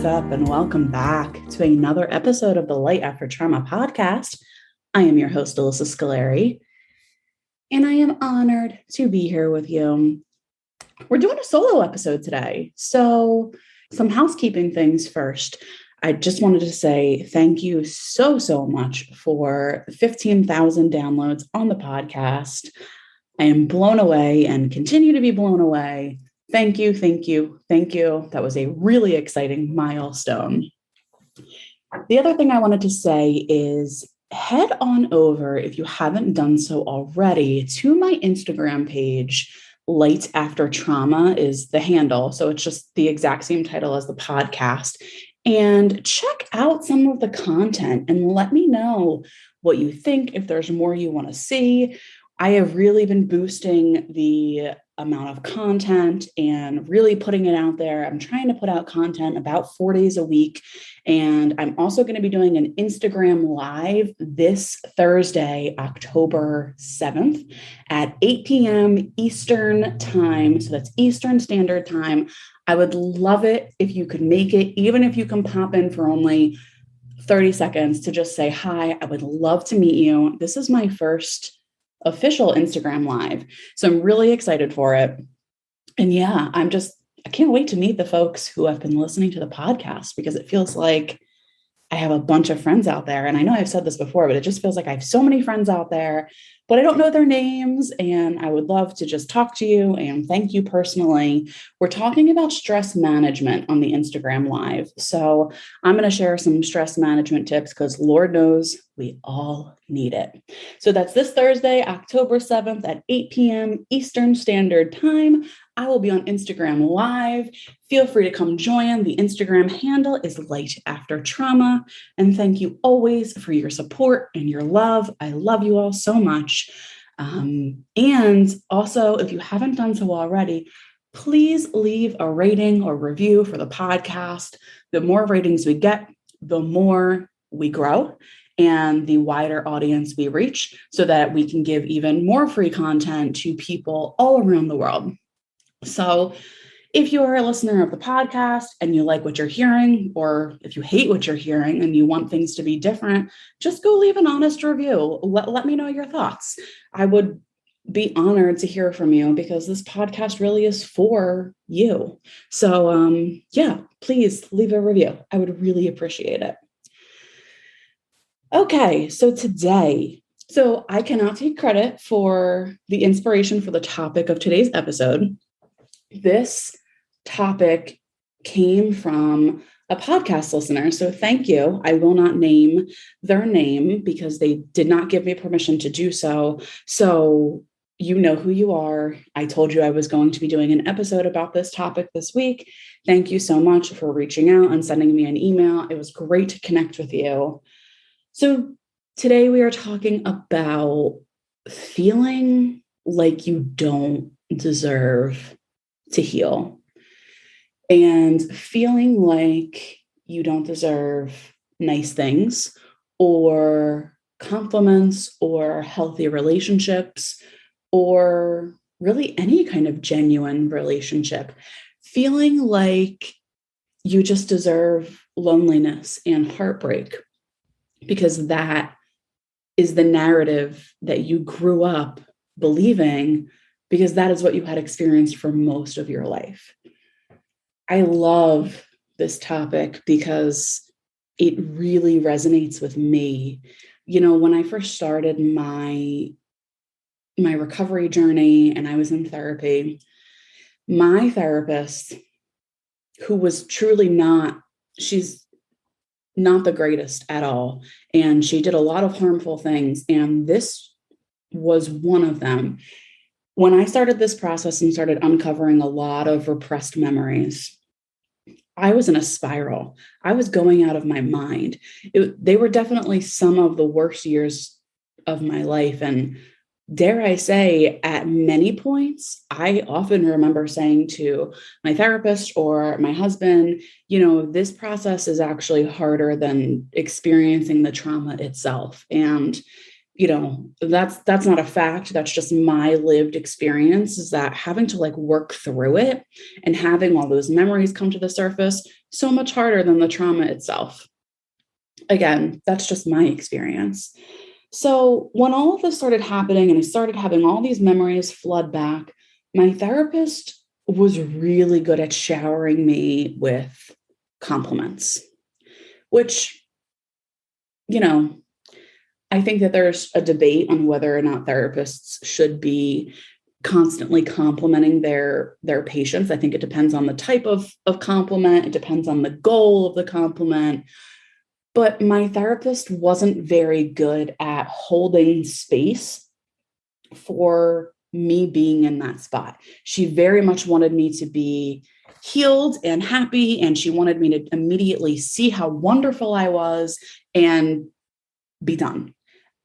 up, and welcome back to another episode of the Light After Trauma podcast. I am your host, Alyssa Scolari, and I am honored to be here with you. We're doing a solo episode today, so some housekeeping things first. I just wanted to say thank you so much for 15,000 downloads on the podcast. I am blown away and continue to be blown away. Thank you. That was a really exciting milestone. The other thing I wanted to say is head on over, if you haven't done so already, to my Instagram page. Light After Trauma is the handle. So it's just the exact same title as the podcast. And check out some of the content and let me know what you think, if there's more you want to see. I have really been boosting the amount of content and really putting it out there. I'm trying to put out content about 4 days a week. And I'm also going to be doing an Instagram live this Thursday, October 7th at 8 p.m. Eastern time. So that's Eastern Standard Time. I would love it if you could make it, even if you can pop in for only 30 seconds to just say hi. I would love to meet you. This is my first official Instagram live. So I'm really excited for it. And yeah, I can't wait to meet the folks who have been listening to the podcast, because it feels like I have a bunch of friends out there. And I know I've said this before, but it just feels like I have so many friends out there, but I don't know their names. And I would love to just talk to you and thank you personally. We're talking about stress management on the Instagram live. So I'm going to share some stress management tips because Lord knows we all need it. So that's this Thursday, October 7th at 8 p.m. Eastern Standard Time. I will be on Instagram live. Feel free to come join. The Instagram handle is Light After Trauma. And thank you always for your support and your love. I love you all so much. And also, if you haven't done so already, please leave a rating or review for the podcast. The more ratings we get, the more we grow and the wider audience we reach, so that we can give even more free content to people all around the world. So if you're a listener of the podcast and you like what you're hearing, or if you hate what you're hearing and you want things to be different, just go leave an honest review. Let me know your thoughts. I would be honored to hear from you, because this podcast really is for you. So yeah, please leave a review. I would really appreciate it. Okay, so I cannot take credit for the inspiration for the topic of today's episode. This topic came from a podcast listener. So thank you. I will not name their name because they did not give me permission to do so. So you know who you are. I told you I was going to be doing an episode about this topic this week. Thank you so much for reaching out and sending me an email. It was great to connect with you. So today we are talking about feeling like you don't deserve to heal, and feeling like you don't deserve nice things or compliments or healthy relationships, or really any kind of genuine relationship. Feeling like you just deserve loneliness and heartbreak, because that is the narrative that you grew up believing, because that is what you had experienced for most of your life. I love this topic because it really resonates with me. You know, when I first started my recovery journey and I was in therapy, my therapist, who was truly she's not the greatest at all, and she did a lot of harmful things, and this was one of them. When I started this process and started uncovering a lot of repressed memories, I was in a spiral. I was going out of my mind. They were definitely some of the worst years of my life. And dare I say, at many points, I often remember saying to my therapist or my husband, you know, this process is actually harder than experiencing the trauma itself. And you know, that's not a fact. That's just my lived experience, is that having to work through it and having all those memories come to the surface so much harder than the trauma itself. Again, that's just my experience. So when all of this started happening and I started having all these memories flood back, my therapist was really good at showering me with compliments, which, I think that there's a debate on whether or not therapists should be constantly complimenting their patients. I think it depends on the type of compliment. It depends on the goal of the compliment. But my therapist wasn't very good at holding space for me being in that spot. She very much wanted me to be healed and happy, and she wanted me to immediately see how wonderful I was and be done.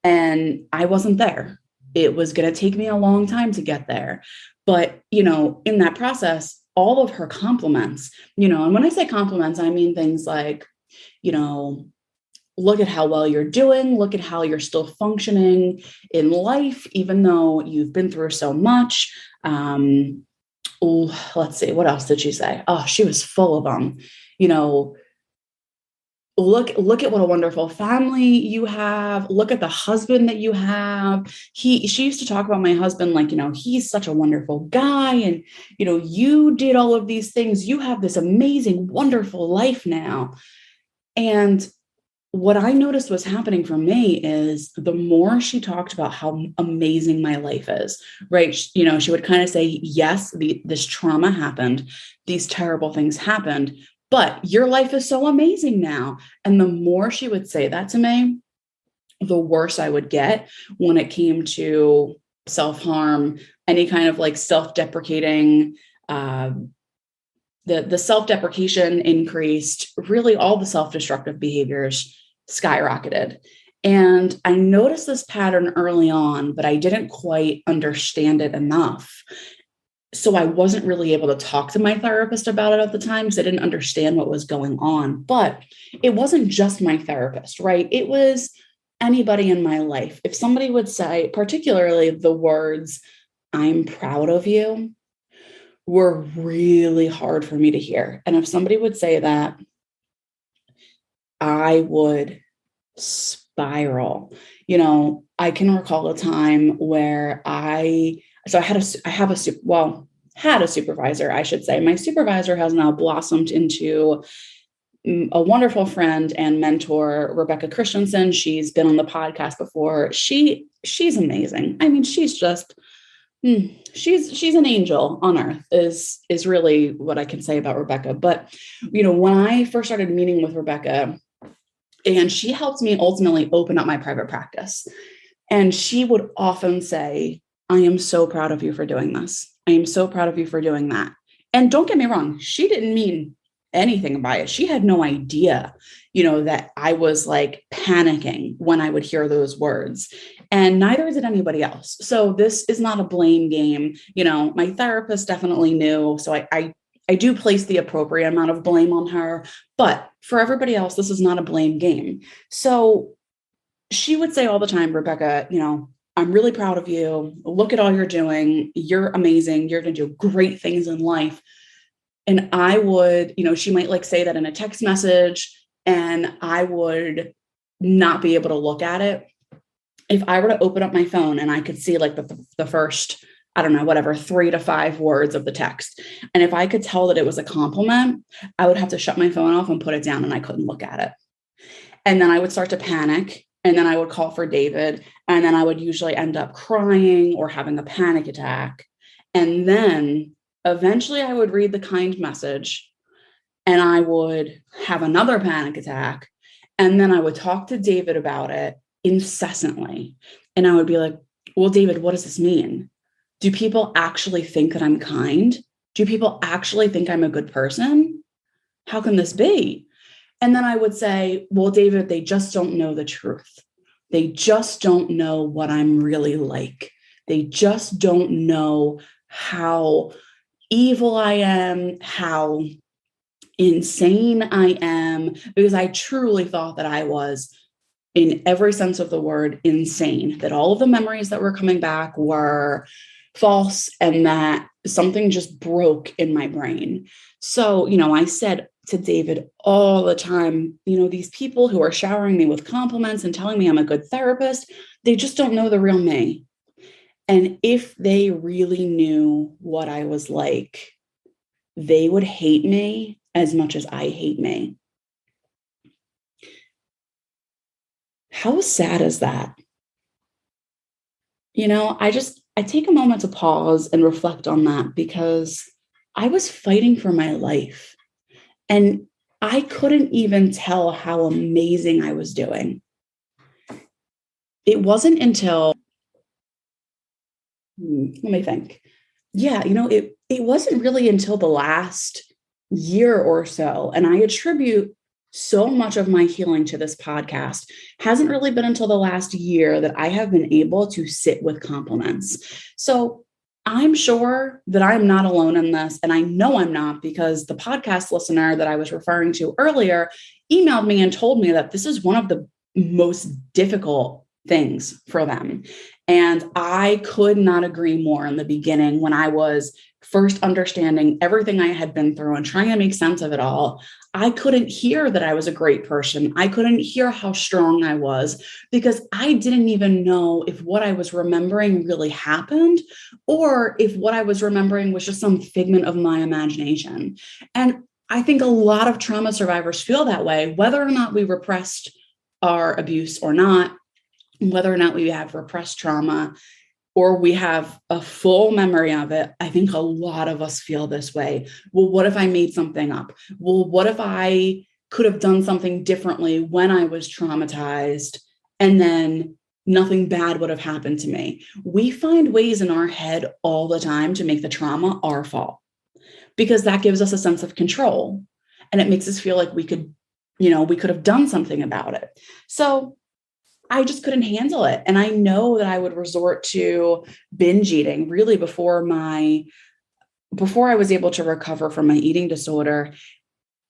And I wasn't there. It was going to take me a long time to get there. But, in that process, all of her compliments, and when I say compliments, I mean things like, look at how well you're doing. Look at how you're still functioning in life, even though you've been through so much. Let's see, what else did she say? Oh, she was full of them. Look at what a wonderful family you have. Look at the husband that you have. She used to talk about my husband like, he's such a wonderful guy. And, you did all of these things. You have this amazing, wonderful life now. And what I noticed was happening for me is the more she talked about how amazing my life is, right? She would kind of say, yes, this trauma happened. These terrible things happened, but your life is so amazing now. And the more she would say that to me, the worse I would get when it came to self-harm, any kind of like self-deprecating, the self-deprecation increased, really all the self-destructive behaviors skyrocketed. And I noticed this pattern early on, but I didn't quite understand it enough. So I wasn't really able to talk to my therapist about it at the time because I didn't understand what was going on. But it wasn't just my therapist, right? It was anybody in my life. If somebody would say, particularly the words, "I'm proud of you," were really hard for me to hear. And if somebody would say that, I would spiral. I can recall a time where had a supervisor, I should say. My supervisor has now blossomed into a wonderful friend and mentor, Rebecca Christensen. She's been on the podcast before. She's amazing. I mean, she's just, she's an angel on earth is really what I can say about Rebecca. But, when I first started meeting with Rebecca, and she helped me ultimately open up my private practice. And she would often say, "I am so proud of you for doing this. I am so proud of you for doing that." And don't get me wrong, she didn't mean anything by it. She had no idea, that I was like panicking when I would hear those words. And neither did anybody else. So this is not a blame game. My therapist definitely knew. So I do place the appropriate amount of blame on her, but for everybody else, this is not a blame game. So she would say all the time, "Rebecca, I'm really proud of you. Look at all you're doing. You're amazing. You're going to do great things in life." And I would, she might like say that in a text message, and I would not be able to look at it. If I were to open up my phone and I could see like the first, I don't know, whatever, 3 to 5 words of the text. And if I could tell that it was a compliment, I would have to shut my phone off and put it down, and I couldn't look at it. And then I would start to panic, and then I would call for David, and then I would usually end up crying or having a panic attack. And then eventually I would read the kind message, and I would have another panic attack. And then I would talk to David about it incessantly. And I would be like, "Well, David, what does this mean? Do people actually think that I'm kind? Do people actually think I'm a good person? How can this be?" And then I would say, "Well, David, they just don't know the truth. They just don't know what I'm really like. They just don't know how evil I am, how insane I am," because I truly thought that I was, in every sense of the word, insane, that all of the memories that were coming back were false and that something just broke in my brain. So, I said to David all the time, these people who are showering me with compliments and telling me I'm a good therapist, they just don't know the real me. And if they really knew what I was like, they would hate me as much as I hate me. How sad is that? I take a moment to pause and reflect on that, because I was fighting for my life and I couldn't even tell how amazing I was doing. It wasn't until, let me think. Yeah, it wasn't really until the last year or so, and I attribute so much of my healing to this podcast. Hasn't really been until the last year that I have been able to sit with compliments. So I'm sure that I'm not alone in this, and I know I'm not, because the podcast listener that I was referring to earlier emailed me and told me that this is one of the most difficult things for them. And I could not agree more in the beginning, when I was first understanding everything I had been through and trying to make sense of it all. I couldn't hear that I was a great person. I couldn't hear how strong I was, because I didn't even know if what I was remembering really happened, or if what I was remembering was just some figment of my imagination. And I think a lot of trauma survivors feel that way, whether or not we repressed our abuse or not, whether or not we have repressed trauma or we have a full memory of it. I think a lot of us feel this way. Well, what if I made something up? Well, what if I could have done something differently when I was traumatized, and then nothing bad would have happened to me? We find ways in our head all the time to make the trauma our fault, because that gives us a sense of control, and it makes us feel like we could have done something about it. So I just couldn't handle it. And I know that I would resort to binge eating really before I was able to recover from my eating disorder.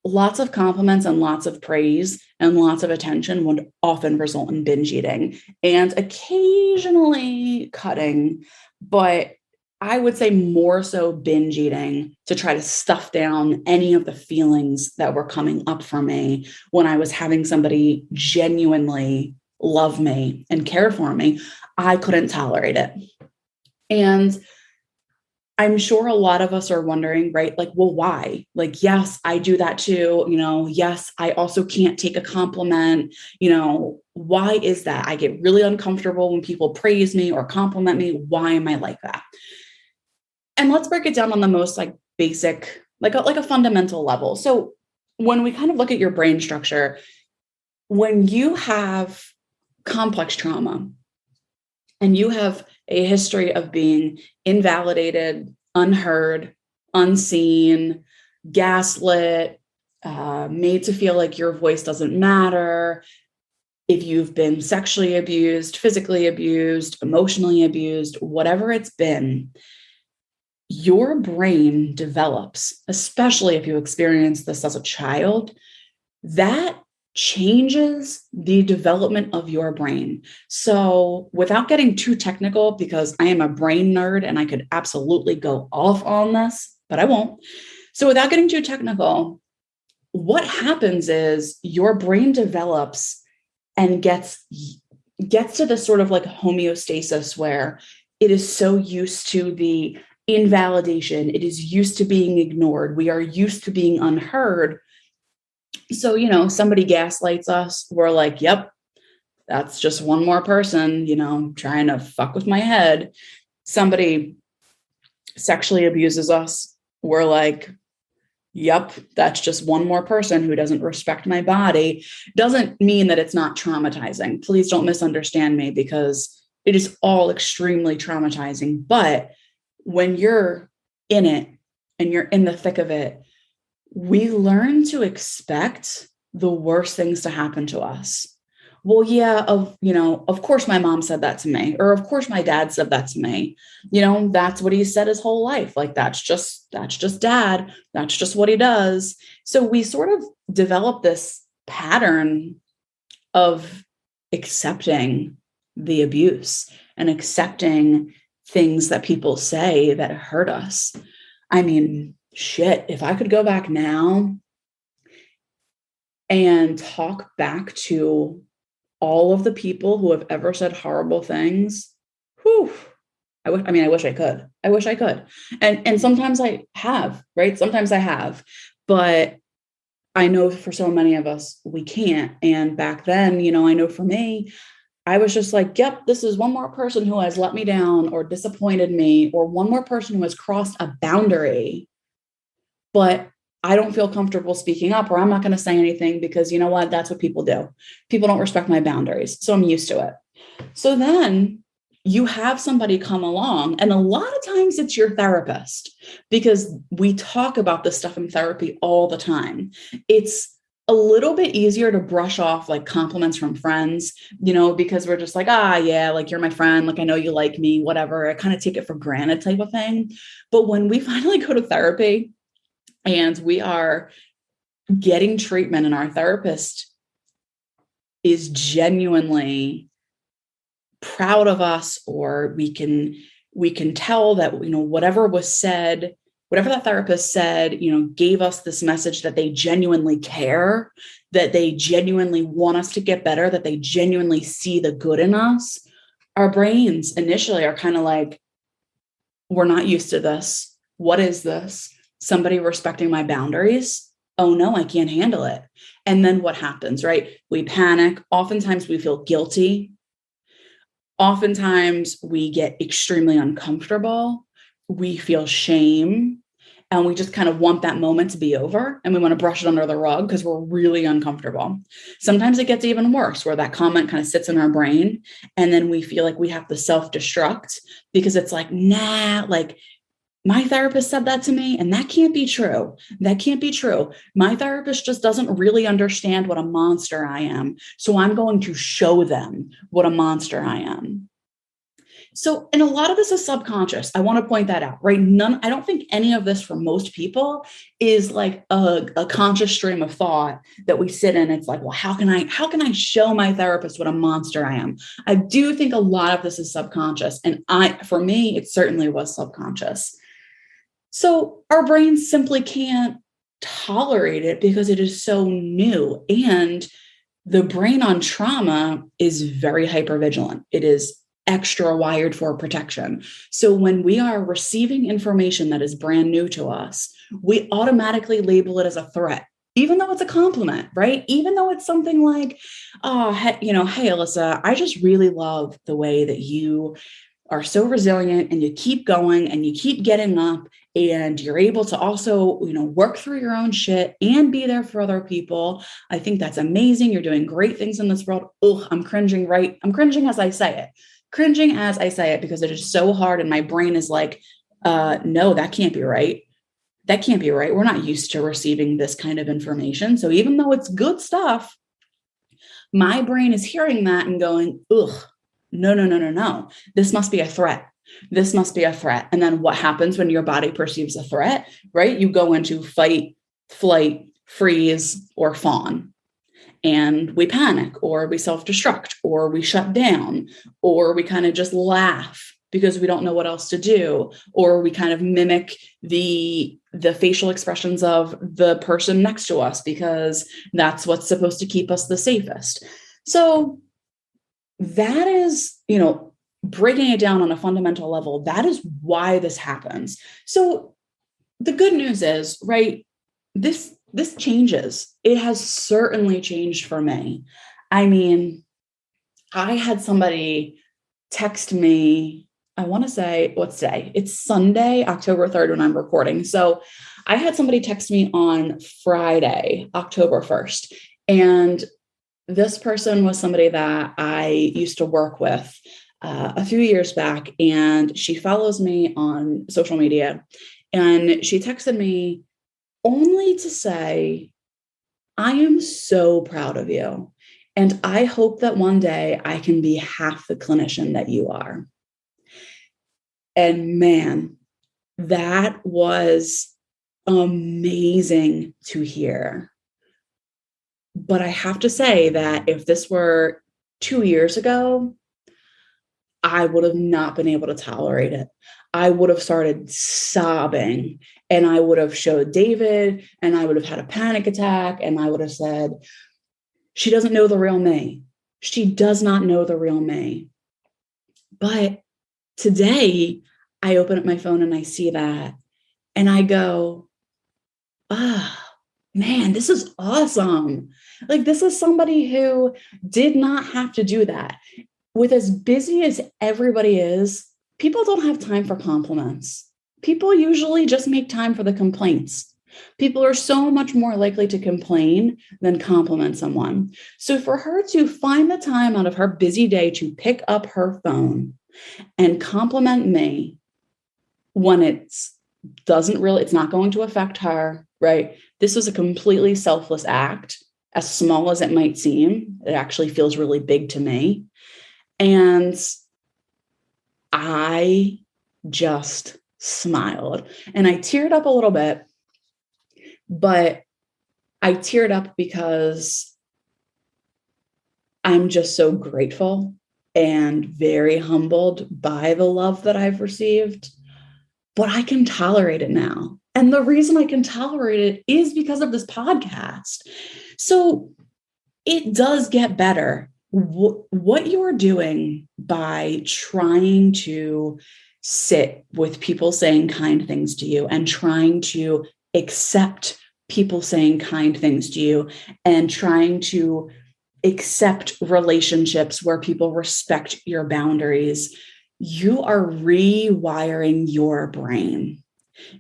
Lots of compliments and lots of praise and lots of attention would often result in binge eating, and occasionally cutting, but I would say more so binge eating, to try to stuff down any of the feelings that were coming up for me when I was having somebody genuinely love me and care for me. I couldn't tolerate it. And I'm sure a lot of us are wondering, right? Like, well, why? Like, yes, I do that too. Yes, I also can't take a compliment. Why is that? I get really uncomfortable when people praise me or compliment me. Why am I like that? And let's break it down on the most basic, like a fundamental level. So when we kind of look at your brain structure, when you have complex trauma and you have a history of being invalidated, unheard, unseen, gaslit, made to feel like your voice doesn't matter, if you've been sexually abused, physically abused, emotionally abused, whatever it's been, your brain develops, especially if you experience this as a child, that changes the development of your brain. So without getting too technical, because I am a brain nerd and I could absolutely go off on this, but I won't. So without getting too technical, what happens is your brain develops and gets to this sort of like homeostasis where it is so used to the invalidation. It is used to being ignored. We are used to being unheard. So, somebody gaslights us. We're like, yep, that's just one more person, trying to fuck with my head. Somebody sexually abuses us. We're like, yep, that's just one more person who doesn't respect my body. Doesn't mean that it's not traumatizing. Please don't misunderstand me, because it is all extremely traumatizing. But when you're in it and you're in the thick of it, we learn to expect the worst things to happen to us. Well, yeah, of course my mom said that to me, or of course my dad said that to me. That's what he said his whole life. Like, that's just dad. That's just what he does. So we sort of develop this pattern of accepting the abuse and accepting things that people say that hurt us. I mean, shit, if I could go back now and talk back to all of the people who have ever said horrible things. Whew. I wish I could. I wish I could. And sometimes I have, right? Sometimes I have, but I know for so many of us, we can't. And back then, I know for me, I was just like, yep, this is one more person who has let me down or disappointed me, or one more person who has crossed a boundary. But I don't feel comfortable speaking up, or I'm not going to say anything because you know what? That's what people do. People don't respect my boundaries. So I'm used to it. So then you have somebody come along, and a lot of times it's your therapist, because we talk about this stuff in therapy all the time. It's a little bit easier to brush off like compliments from friends, because we're just like, yeah, like you're my friend. Like, I know you like me, whatever. I kind of take it for granted type of thing. But when we finally go to therapy and we are getting treatment and our therapist is genuinely proud of us, or we can tell that, whatever was said, whatever that therapist said, gave us this message that they genuinely care, that they genuinely want us to get better, that they genuinely see the good in us. Our brains initially are kind of like, we're not used to this. What is this? Somebody respecting my boundaries? Oh no, I can't handle it. And then what happens, right? We panic. Oftentimes we feel guilty. Oftentimes we get extremely uncomfortable. We feel shame, and we just kind of want that moment to be over, and we want to brush it under the rug because we're really uncomfortable. Sometimes it gets even worse, where that comment kind of sits in our brain, and then we feel like we have to self-destruct because it's like, nah, like my therapist said that to me, and that can't be true. That can't be true. My therapist just doesn't really understand what a monster I am. So I'm going to show them what a monster I am. So, and a lot of this is subconscious. I want to point that out, right? I don't think any of this for most people is like a conscious stream of thought that we sit in. It's like, well, how can I show my therapist what a monster I am? I do think a lot of this is subconscious. And for me, it certainly was subconscious. So our brains simply can't tolerate it because it is so new. And the brain on trauma is very hypervigilant. It is extra wired for protection. So when we are receiving information that is brand new to us, we automatically label it as a threat, even though it's a compliment, right? Even though it's something like, hey, Alyssa, I just really love the way that you are so resilient and you keep going and you keep getting up, and you're able to also, work through your own shit and be there for other people. I think that's amazing. You're doing great things in this world. Oh, I'm cringing, right? I'm cringing as I say it because it is so hard. And my brain is like, no, that can't be right. That can't be right. We're not used to receiving this kind of information. So even though it's good stuff, my brain is hearing that and going, ugh, no. This must be a threat. This must be a threat. And then what happens when your body perceives a threat, right? You go into fight, flight, freeze, or fawn. And we panic, or we self-destruct, or we shut down, or we kind of just laugh because we don't know what else to do, or we kind of mimic the facial expressions of the person next to us because that's what's supposed to keep us the safest. So that is, breaking it down on a fundamental level, that is why this happens. So the good news is, right, this changes. It has certainly changed for me. I mean, I had somebody text me, I want to say, what's today? It's Sunday, October 3rd when I'm recording. So I had somebody text me on Friday, October 1st. And this person was somebody that I used to work with a few years back, and she follows me on social media, and she texted me only to say, I am so proud of you, and I hope that one day I can be half the clinician that you are. And man, that was amazing to hear. But I have to say that if this were 2 years ago, I would have not been able to tolerate it. I would have started sobbing, and I would have showed David, and I would have had a panic attack, and I would have said, she doesn't know the real me. She does not know the real me. But today I open up my phone and I see that, and I go, man, this is awesome. Like, this is somebody who did not have to do that. With as busy as everybody is, people don't have time for compliments. People usually just make time for the complaints. People are so much more likely to complain than compliment someone. So for her to find the time out of her busy day to pick up her phone and compliment me when it's not going to affect her, right? This was a completely selfless act. As small as it might seem, it actually feels really big to me. And I just smiled, and I teared up a little bit, but I teared up because I'm just so grateful and very humbled by the love that I've received, but I can tolerate it now. And the reason I can tolerate it is because of this podcast. So it does get better. What you're doing by trying to sit with people saying kind things to you and trying to accept people saying kind things to you and trying to accept relationships where people respect your boundaries, you are rewiring your brain.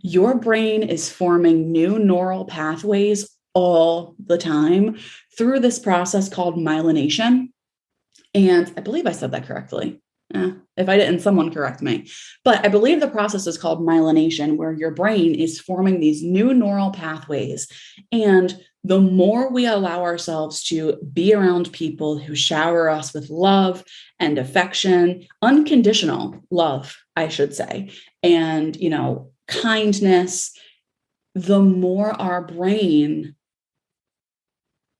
Your brain is forming new neural pathways all the time through this process called myelination. And I believe I said that correctly. If I didn't, someone correct me. But I believe the process is called myelination, where your brain is forming these new neural pathways. And the more we allow ourselves to be around people who shower us with love and affection, unconditional love, I should say, and, kindness, the more our brain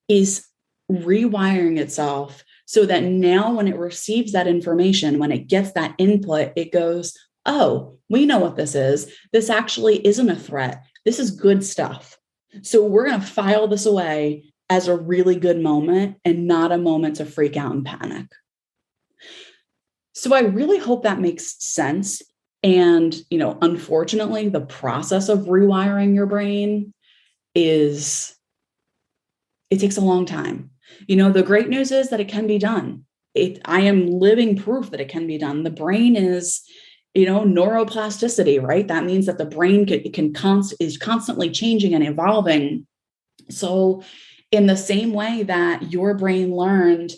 is rewiring itself so that now when it receives that information, when it gets that input, it goes, oh, we know what this is. This actually isn't a threat. This is good stuff. So we're going to file this away as a really good moment and not a moment to freak out and panic. So I really hope that makes sense. And, unfortunately, the process of rewiring your brain it takes a long time. The great news is that it can be done. I am living proof that it can be done. The brain is, neuroplasticity, right? That means that the brain is constantly changing and evolving. So in the same way that your brain learned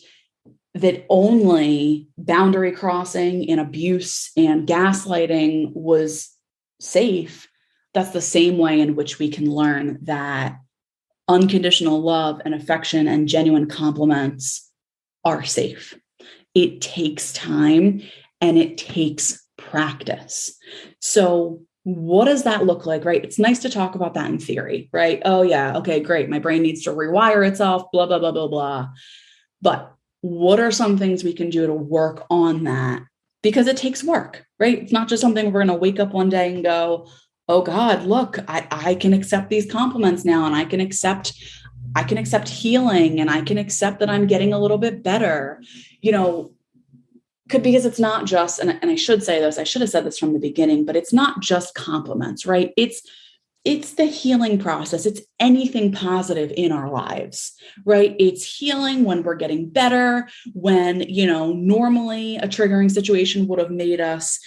that only boundary crossing and abuse and gaslighting was safe, that's the same way in which we can learn that unconditional love and affection and genuine compliments are safe. It takes time and it takes practice. So what does that look like, right? It's nice to talk about that in theory, right? Oh yeah, okay, great. My brain needs to rewire itself, blah, blah, blah, blah, blah. But what are some things we can do to work on that? Because it takes work, right? It's not just something we're going to wake up one day and go, oh God, look, I can accept these compliments now, and I can accept healing, and I can accept that I'm getting a little bit better, because it's not just, and I should say this, I should have said this from the beginning, but it's not just compliments, right? It's the healing process. It's anything positive in our lives, right? It's healing when we're getting better, when, normally a triggering situation would have made us,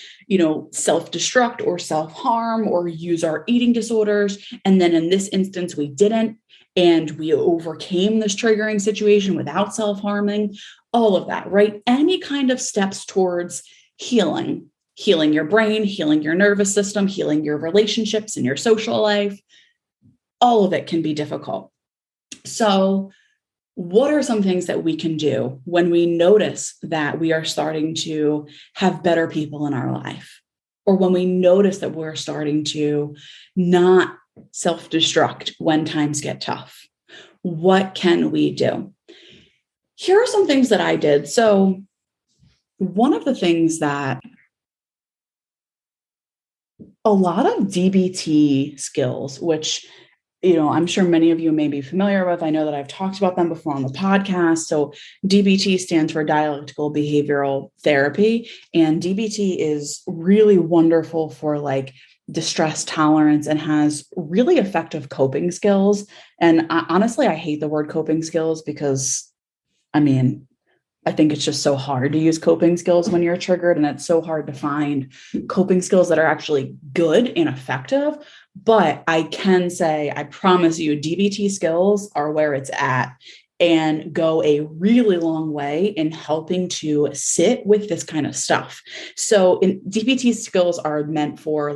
self-destruct or self-harm or use our eating disorders. And then in this instance, we didn't, and we overcame this triggering situation without self-harming, all of that, right? Any kind of steps towards healing your brain, healing your nervous system, healing your relationships and your social life, all of it can be difficult. So what are some things that we can do when we notice that we are starting to have better people in our life, or when we notice that we're starting to not self-destruct when times get tough? What can we do? Here are some things that I did. So one of the things that a lot of DBT skills, which, I'm sure many of you may be familiar with. I know that I've talked about them before on the podcast. So DBT stands for dialectical behavioral therapy. And DBT is really wonderful for like distress tolerance and has really effective coping skills. And honestly, I hate the word coping skills because, I think it's just so hard to use coping skills when you're triggered, and it's so hard to find coping skills that are actually good and effective. But I can say, I promise you, DBT skills are where it's at and go a really long way in helping to sit with this kind of stuff. So DBT skills are meant for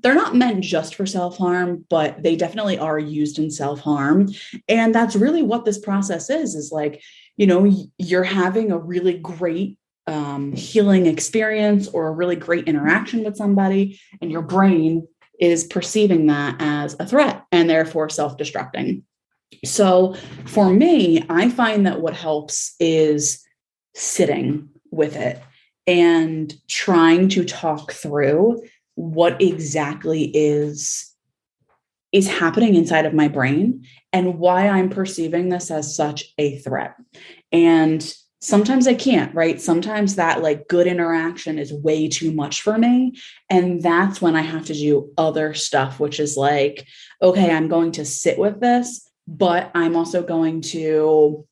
they're not meant just for self-harm, but they definitely are used in self-harm. And that's really what this process is like, you're having a really great healing experience or a really great interaction with somebody, and your brain is perceiving that as a threat and therefore self-destructing. So for me, I find that what helps is sitting with it and trying to talk through what exactly is happening inside of my brain and why I'm perceiving this as such a threat. And sometimes I can't, right? Sometimes that like good interaction is way too much for me. And that's when I have to do other stuff, which is like, okay, I'm going to sit with this, but I'm also going to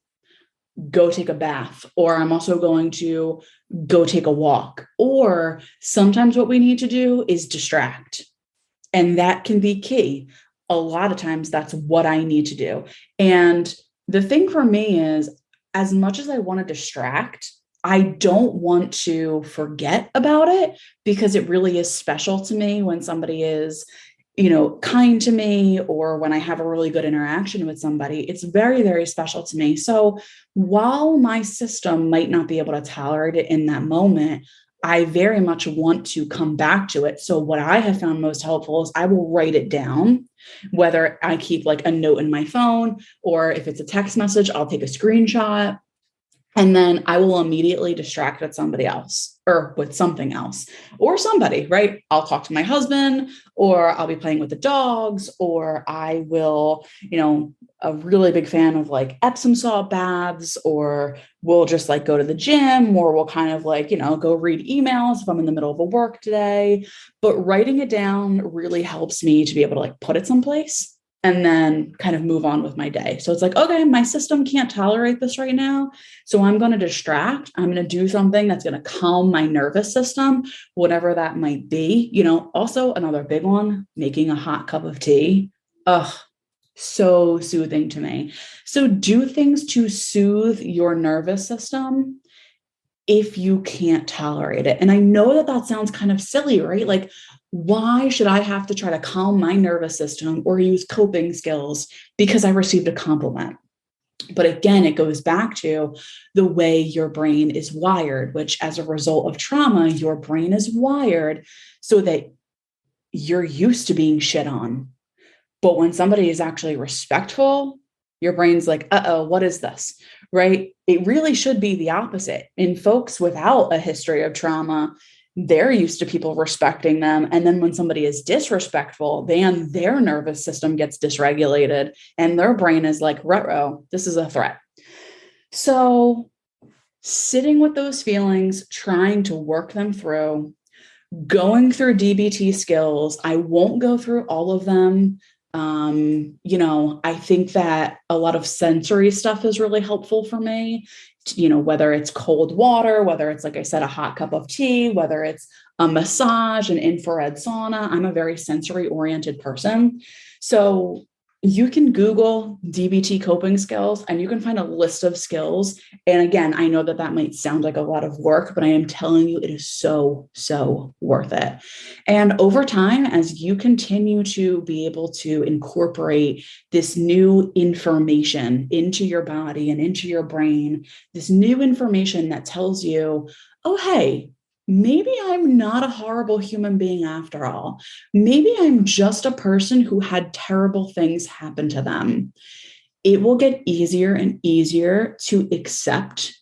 go take a bath, or I'm also going to go take a walk. Or sometimes what we need to do is distract. And that can be key. A lot of times that's what I need to do. And the thing for me is, as much as I want to distract, I don't want to forget about it, because it really is special to me when somebody is, kind to me, or when I have a really good interaction with somebody. It's very, very special to me. So while my system might not be able to tolerate it in that moment, I very much want to come back to it. So what I have found most helpful is I will write it down, whether I keep like a note in my phone, or if it's a text message, I'll take a screenshot. And then I will immediately distract with somebody else or with something else or somebody, right? I'll talk to my husband, or I'll be playing with the dogs, or I will, a really big fan of like Epsom salt baths, or we'll just like go to the gym, or we'll kind of like, go read emails if I'm in the middle of a work day. But writing it down really helps me to be able to like put it someplace and then kind of move on with my day. So it's like, okay, my system can't tolerate this right now. So I'm going to distract. I'm going to do something that's going to calm my nervous system, whatever that might be. Also another big one, making a hot cup of tea. Ugh, so soothing to me. So do things to soothe your nervous system if you can't tolerate it. And I know that that sounds kind of silly, right? Like, why should I have to try to calm my nervous system or use coping skills because I received a compliment? But again, it goes back to the way your brain is wired, which as a result of trauma, your brain is wired so that you're used to being shit on. But when somebody is actually respectful, your brain's like, uh-oh, what is this? Right? It really should be the opposite. In folks without a history of trauma, they're used to people respecting them. And then when somebody is disrespectful, then their nervous system gets dysregulated and their brain is like, ruh-roh, this is a threat. So sitting with those feelings, trying to work them through, going through DBT skills. I won't go through all of them. I think that a lot of sensory stuff is really helpful for me, whether it's cold water, whether it's, like I said, a hot cup of tea, whether it's a massage, an infrared sauna. I'm a very sensory oriented person. So you can Google DBT coping skills and you can find a list of skills. And again, I know that that might sound like a lot of work, but I am telling you, it is so, so worth it. And over time, as you continue to be able to incorporate this new information into your body and into your brain, this new information that tells you, oh, hey, maybe I'm not a horrible human being after all. Maybe I'm just a person who had terrible things happen to them. It will get easier and easier to accept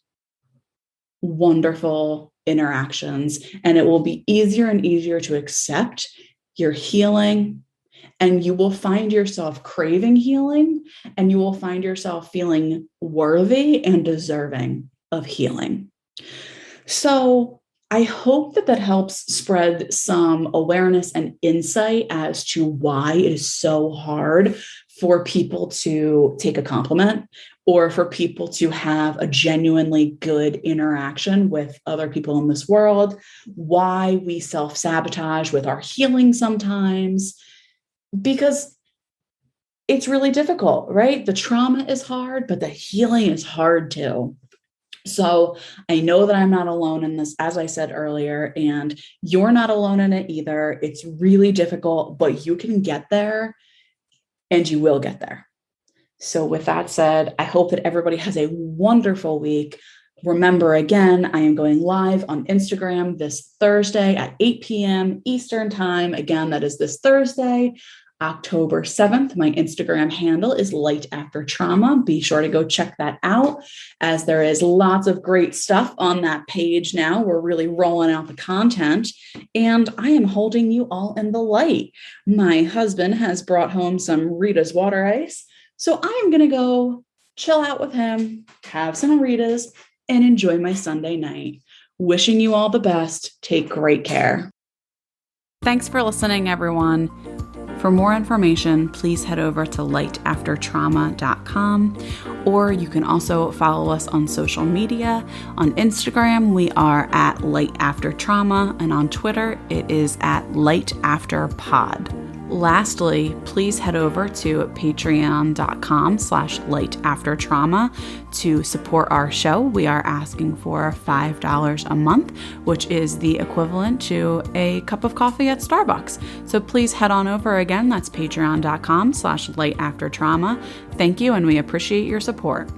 wonderful interactions, and it will be easier and easier to accept your healing. And you will find yourself craving healing, and you will find yourself feeling worthy and deserving of healing. So I hope that helps spread some awareness and insight as to why it is so hard for people to take a compliment or for people to have a genuinely good interaction with other people in this world, why we self-sabotage with our healing sometimes, because it's really difficult, right? The trauma is hard, but the healing is hard too. So I know that I'm not alone in this, as I said earlier, and you're not alone in it either. It's really difficult, but you can get there, and you will get there. So with that said, I hope that everybody has a wonderful week. Remember, again, I am going live on Instagram this Thursday at 8 p.m. Eastern Time. Again, that is this Thursday, October 7th. My Instagram handle is Light After Trauma. Be sure to go check that out, as there is lots of great stuff on that page now. We're really rolling out the content, and I am holding you all in the light. My husband has brought home some Rita's water ice, so I am going to go chill out with him, have some Rita's, and enjoy my Sunday night. Wishing you all the best. Take great care. Thanks for listening, everyone. For more information, please head over to lightaftertrauma.com, or you can also follow us on social media. On Instagram, we are at lightaftertrauma, and on Twitter, it is at lightafterpod. Lastly, please head over to patreon.com/lightaftertrauma to support our show. We are asking for $5 a month, which is the equivalent to a cup of coffee at Starbucks. So please head on over. Again, that's patreon.com/lightaftertrauma. Thank you, and we appreciate your support.